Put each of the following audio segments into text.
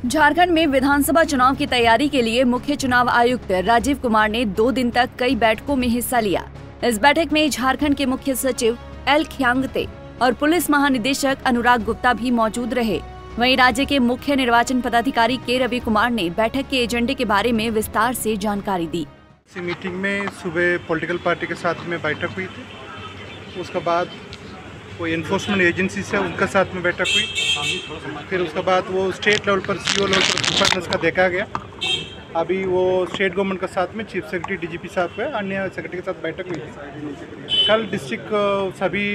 झारखंड में विधानसभा चुनाव की तैयारी के लिए मुख्य चुनाव आयुक्त राजीव कुमार ने 2 दिन तक कई बैठकों में हिस्सा लिया। इस बैठक में झारखंड के मुख्य सचिव एल खियांगते और पुलिस महानिदेशक अनुराग गुप्ता भी मौजूद रहे। वहीं राज्य के मुख्य निर्वाचन पदाधिकारी के रवि कुमार ने बैठक के एजेंडे के बारे में विस्तार से जानकारी दी। इसी मीटिंग में सुबह पॉलिटिकल पार्टी के साथ में बैठक हुई थी, उसके बाद कोई एनफोर्समेंट एजेंसी से उनके साथ में बैठक हुई, फिर उसके बाद वो स्टेट लेवल पर सीओ लेवल पर प्रिपेयरनेस का देखा गया। अभी वो स्टेट गवर्नमेंट के साथ में चीफ सेक्रेटरी डीजीपी साहब के अन्य सेक्रेटरी के साथ बैठक हुई थी। कल डिस्ट्रिक्ट सभी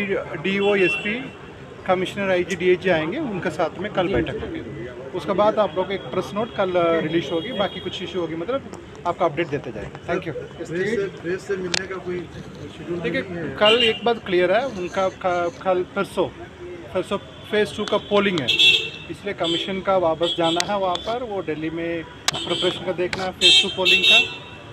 DO SP commissioner IG DIG आएंगे, उनके साथ में कल बैठक होगी। उसके बाद आप लोग एक प्रेस नोट कल रिलीज होगी, बाकी कुछ इशू होगी, मतलब आपका अपडेट देते जाएंगे। Thank you. प्रेस से मिलने का कोई शेड्यूल? देखिए, कल एक बात क्लियर है, उनका कल परसों फेज़ 2 का पोलिंग है, इसलिए कमीशन का वापस जाना है वहाँ पर। वो दिल्ली में प्रिपरेशन का देखना है फेज़ 2 पोलिंग का,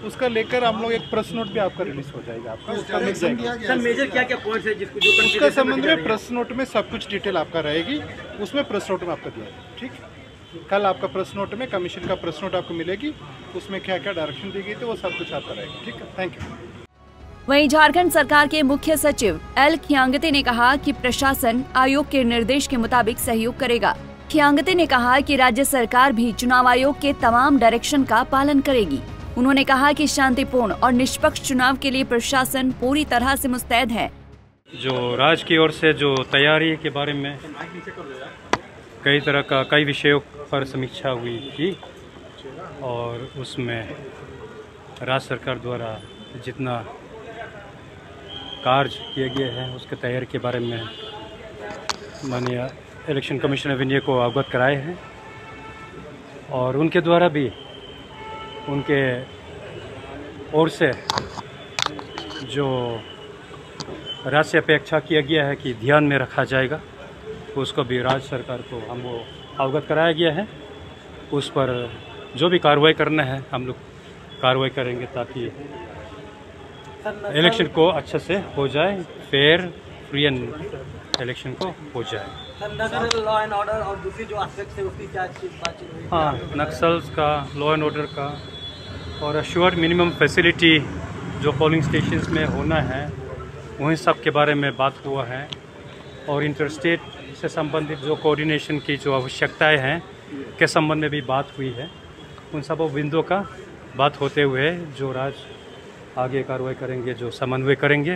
उसका लेकर हम लोग एक प्रेस नोट भी आपका रिलीज हो जाएगा, आपका उसका मिल जाएगा। सर मेजर क्या क्या पॉइंट्स है जिसको जो उसका संबंध में प्रेस नोट में सब कुछ डिटेल आपका रहेगी, उसमें प्रेस नोट में आपका दिया जाएगा। ठीक, कल आपका प्रेस नोट में कमीशन का प्रेस नोट आपको मिलेगी, उसमें क्या क्या डायरेक्शन दी गई थी वो सब कुछ आपका रहेगा। ठीक है, थैंक यू। वहीं झारखंड सरकार के मुख्य सचिव एल खियांगते ने कहा कि प्रशासन आयोग के निर्देश के मुताबिक सहयोग करेगा। खियांगते ने कहा कि राज्य सरकार भी चुनाव आयोग के तमाम डायरेक्शन का पालन करेगी। उन्होंने कहा कि शांतिपूर्ण और निष्पक्ष चुनाव के लिए प्रशासन पूरी तरह से मुस्तैद है। जो राज्य की ओर से जो तैयारी के बारे में कई विषयों पर समीक्षा हुई थी, और उसमें राज्य सरकार द्वारा जितना कार्य किए गए हैं उसके तैयारी के बारे में माननीय इलेक्शन कमीशन ऑफ इंडिया को अवगत कराए हैं, और उनके द्वारा भी उनके ओर से जो राज्य से अपेक्षा किया गया है कि ध्यान में रखा जाएगा, उसको भी राज्य सरकार को हमको अवगत कराया गया है। उस पर जो भी कार्रवाई करना है हम लोग कार्रवाई करेंगे, ताकि इलेक्शन को अच्छे से हो जाए, फेयर फ्री एंड इलेक्शन को हो जाए। लॉ एंड ऑर्डर और दूसरी जो एस्पेक्ट्स है उसकी क्या बातचीत हुई? हाँ, नक्सल्स का, लॉ एंड ऑर्डर का, और अश्योर्ड मिनिमम फैसिलिटी जो पोलिंग स्टेशंस में होना है, वहीं सब के बारे में बात हुआ है। और इंटरस्टेट से संबंधित जो कोऑर्डिनेशन की जो आवश्यकताएं हैं के संबंध में भी बात हुई है। उन सब बिंदुओं का बात होते हुए जो राज्य आगे कार्रवाई करेंगे, जो समन्वय करेंगे,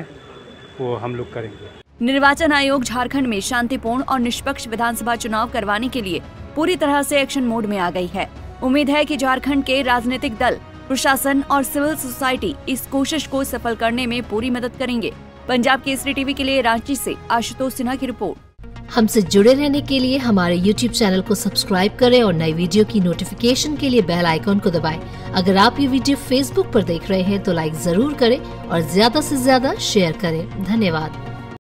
वो हम लोग करेंगे। निर्वाचन आयोग झारखंड में शांतिपूर्ण और निष्पक्ष विधानसभा चुनाव करवाने के लिए पूरी तरह से एक्शन मोड में आ गई है। उम्मीद है कि झारखंड के राजनीतिक दल, प्रशासन और सिविल सोसाइटी इस कोशिश को सफल करने में पूरी मदद करेंगे। पंजाब केसरी टीवी के लिए रांची से आशुतोष सिन्हा की रिपोर्ट। हमसे जुड़े रहने के लिए हमारे YouTube चैनल को सब्सक्राइब करें और नई वीडियो की नोटिफिकेशन के लिए बेल आइकॉन को दबाएं। अगर आप ये वीडियो Facebook पर देख रहे हैं तो लाइक जरूर करें और ज्यादा से ज्यादा शेयर करें। धन्यवाद।